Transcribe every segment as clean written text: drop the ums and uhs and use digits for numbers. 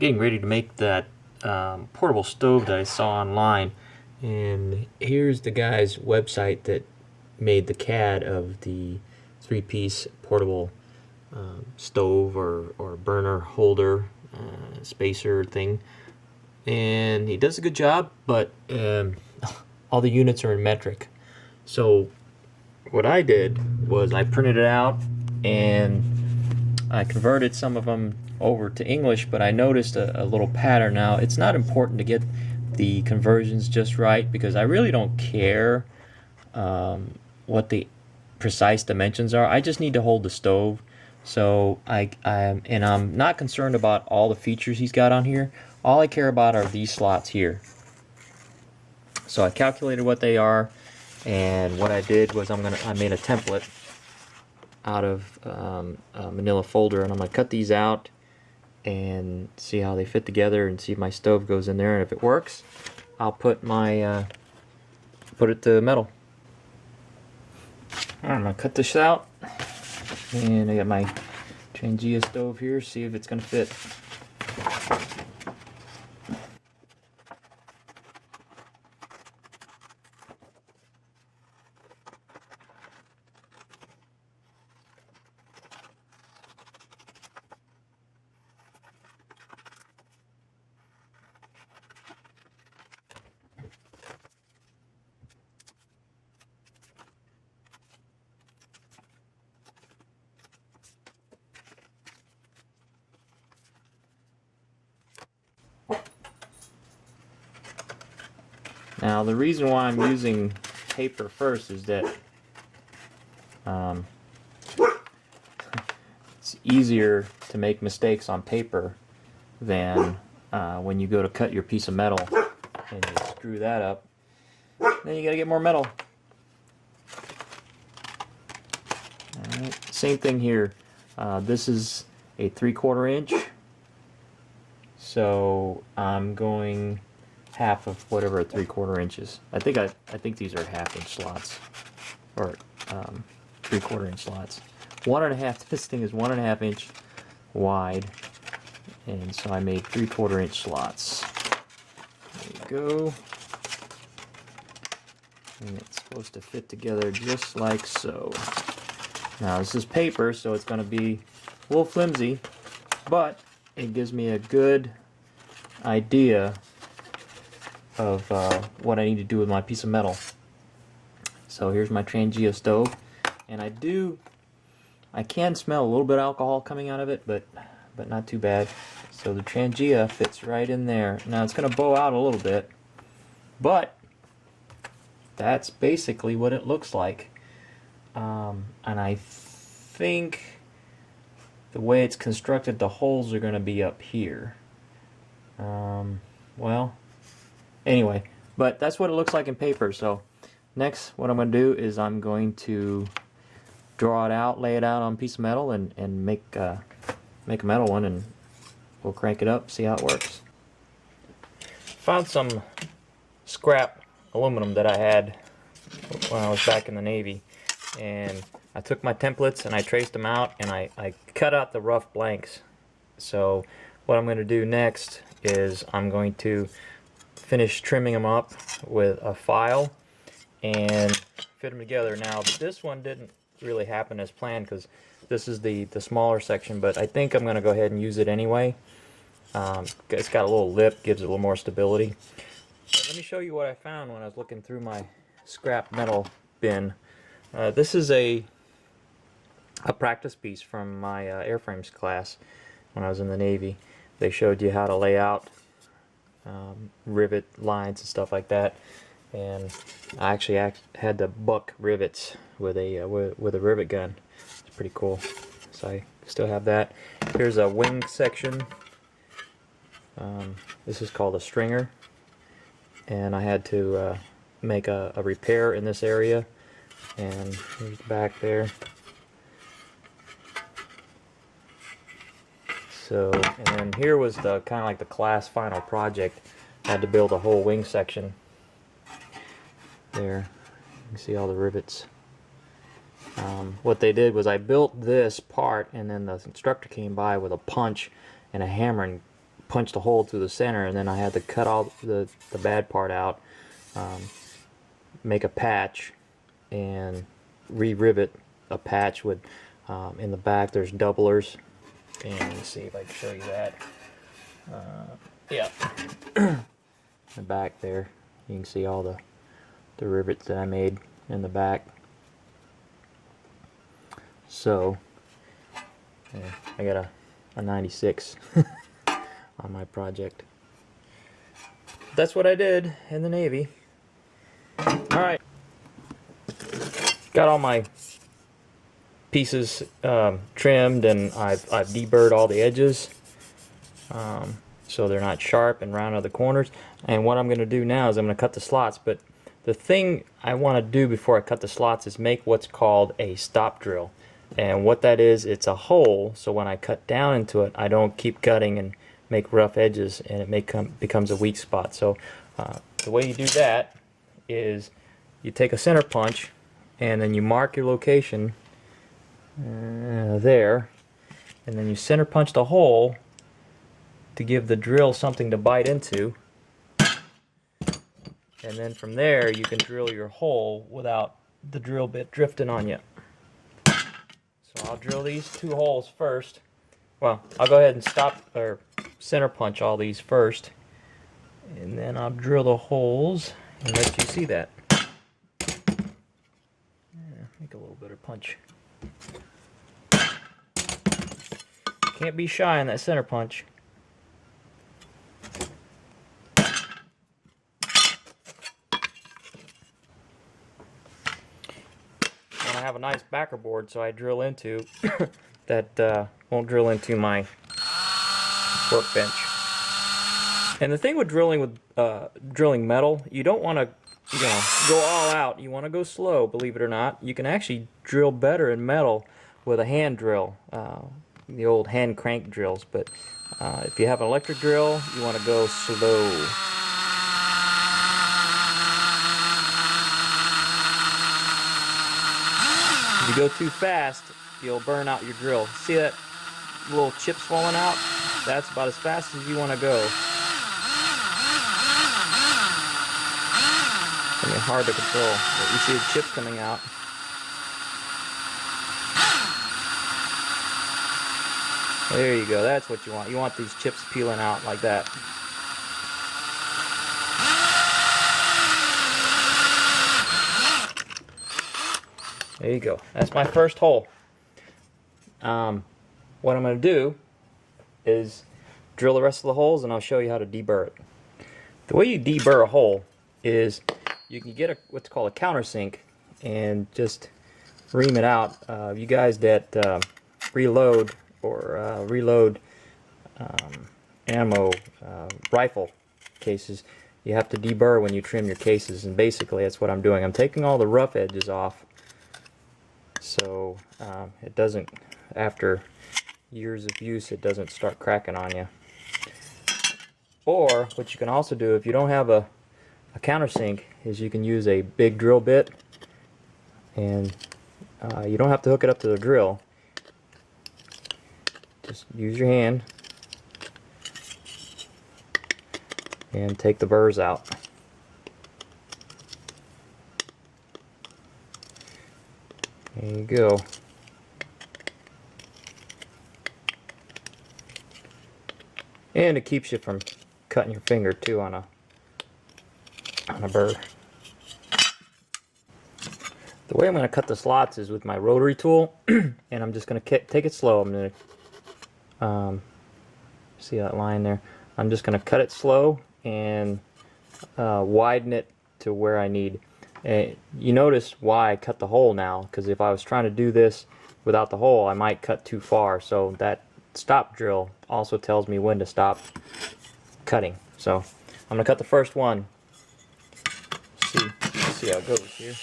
getting ready to make that portable stove that I saw online, and here's the guy's website that made the CAD of the three-piece portable stove or burner holder spacer thing, and he does a good job, but all the units are in metric. So what I did was I printed it out and I converted some of them over to English, but I noticed a little pattern. Now, it's not important to get the conversions just right because I really don't care what the precise dimensions are. I just need to hold the stove. So I'm not concerned about all the features he's got on here. All I care about are these slots here. So I calculated what they are, and what I did was I made a template out of a manila folder, and I'm going to cut these out and see how they fit together and see if my stove goes in there, and if it works I'll put my put it to metal. Alright, I'm going to cut this out, and I got my Trangia stove here, see if it's going to fit. Now, the reason why I'm using paper first is that it's easier to make mistakes on paper than when you go to cut your piece of metal and you screw that up. Then you gotta get more metal. Alright, same thing here. This is a 3/4 inch, so I'm going half of whatever 3/4 inches. I think these are 1/2 inch slots, or 3/4 inch slots. 1.5. This thing is 1.5 inch wide, and so I made 3/4 inch slots. There you go. And it's supposed to fit together just like so. Now this is paper, so it's going to be a little flimsy, but it gives me a good idea of what I need to do with my piece of metal. So here's my Trangia stove, and I can smell a little bit of alcohol coming out of it, but not too bad. So the Trangia fits right in there. Now it's going to bow out a little bit, but that's basically what it looks like. And I think the way it's constructed, the holes are going to be up here. Well, anyway, but that's what it looks like in paper. So next, what I'm going to do is I'm going to draw it out, lay it out on a piece of metal, and make a metal one, and we'll crank it up, see how it works. Found some scrap aluminum that I had when I was back in the Navy, and I took my templates and I traced them out, and I cut out the rough blanks. So what I'm going to do next is I'm going to finish trimming them up with a file and fit them together. Now this one didn't really happen as planned because this is the smaller section, but I think I'm going to go ahead and use it anyway. It's got a little lip, gives it a little more stability. But let me show you what I found when I was looking through my scrap metal bin. This is a practice piece from my airframes class when I was in the Navy. They showed you how to lay out rivet lines and stuff like that, and I actually had to buck rivets with a rivet gun. It's pretty cool. So I still have that. Here's a wing section. This is called a stringer, and I had to make a repair in this area, and here's the back there. So, and then here was the kind of like the class final project. I had to build a whole wing section. There, you can see all the rivets. What they did was I built this part, and then the instructor came by with a punch and a hammer and punched a hole through the center, and then I had to cut all the bad part out, make a patch, and re-rivet a patch with in the back there's doublers, and let's see if I can show you that. Yeah, the back there you can see all the rivets that I made in the back. So yeah, I got a 96 on my project. That's what I did in the Navy. Alright, got all my pieces trimmed, and I've deburred all the edges so they're not sharp and round at the corners. And what I'm going to do now is I'm going to cut the slots, but the thing I want to do before I cut the slots is make what's called a stop drill. And what that is, it's a hole, so when I cut down into it I don't keep cutting and make rough edges and it becomes a weak spot. So the way you do that is you take a center punch and then you mark your location there, and then you center punch the hole to give the drill something to bite into, and then from there you can drill your hole without the drill bit drifting on you. So I'll drill these two holes first. Well, I'll go ahead and stop or center punch all these first, and then I'll drill the holes and let you see that. Make a little bit of punch. Can't be shy on that center punch. And I have a nice backer board, so I drill into that won't drill into my workbench. And the thing with drilling metal, you don't want to go all out. You want to go slow, believe it or not. You can actually drill better in metal with a hand drill, the old hand crank drills. But if you have an electric drill, you want to go slow. If you go too fast, you'll burn out your drill. See that little chips falling out? That's about as fast as you want to go. It's hard to control, but you see the chips coming out. There you go, that's what you want. You want these chips peeling out like that. There you go, that's my first hole. What I'm going to do is drill the rest of the holes, and I'll show you how to deburr it. The way you deburr a hole is you can get what's called a countersink and just ream it out. You guys that reload or reload ammo rifle cases, you have to deburr when you trim your cases, and basically that's what I'm doing. I'm taking all the rough edges off so it doesn't, after years of use, it doesn't start cracking on you. Or what you can also do if you don't have a countersink is you can use a big drill bit, and you don't have to hook it up to the drill. Just use your hand and take the burrs out. There you go. And it keeps you from cutting your finger too on a burr. The way I'm going to cut the slots is with my rotary tool, and I'm just going to take it slow. I'm going to see that line there. I'm just going to cut it slow and widen it to where I need. You notice why I cut the hole now, because if I was trying to do this without the hole, I might cut too far. So that stop drill also tells me when to stop cutting. So I'm going to cut the first one. Let's see how it goes here.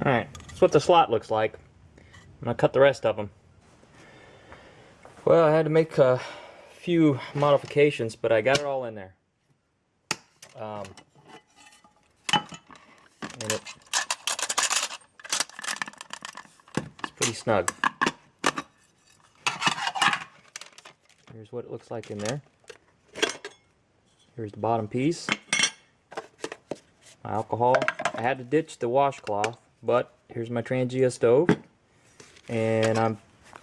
Alright, that's what the slot looks like. I'm going to cut the rest of them. Well, I had to make few modifications, but I got it all in there. And it's pretty snug. Here's what it looks like in there. Here's the bottom piece. My alcohol. I had to ditch the washcloth, but here's my Trangia stove. And I'm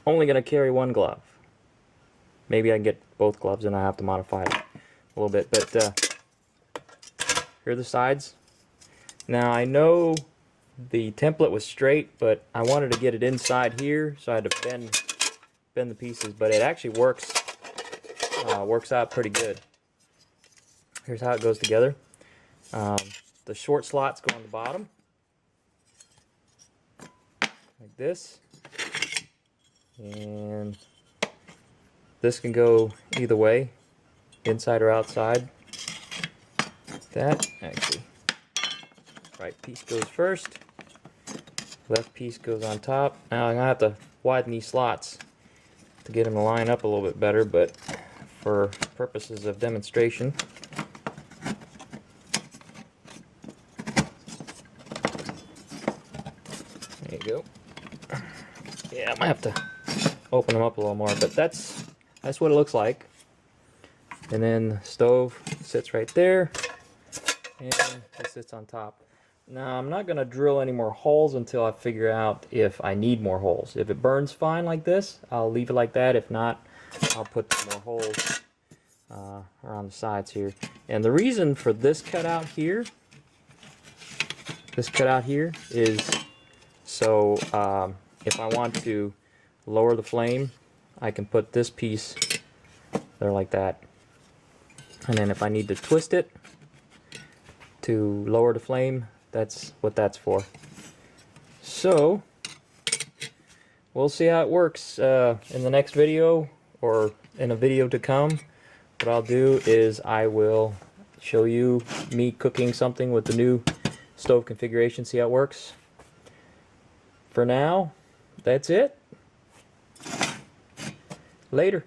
only going to carry one glove. Maybe I can get both gloves and I have to modify it a little bit. But here are the sides. Now I know the template was straight, but I wanted to get it inside here, so I had to bend the pieces. But it actually works out pretty good. Here's how it goes together. The short slots go on the bottom, like this, and this can go either way, inside or outside. Like that, actually. Right piece goes first, left piece goes on top. Now I'm going to have to widen these slots to get them to line up a little bit better, but for purposes of demonstration, there you go. Yeah, I might have to open them up a little more, but that's what it looks like. And then the stove sits right there, and it sits on top. Now I'm not going to drill any more holes until I figure out if I need more holes. If it burns fine like this, I'll leave it like that. If not, I'll put some more holes around the sides here. And the reason for this cutout here is so if I want to lower the flame, I can put this piece there like that. And then if I need to twist it to lower the flame, that's what that's for. So we'll see how it works in the next video, or in a video to come. What I'll do is I will show you me cooking something with the new stove configuration, see how it works. For now, that's it. Later.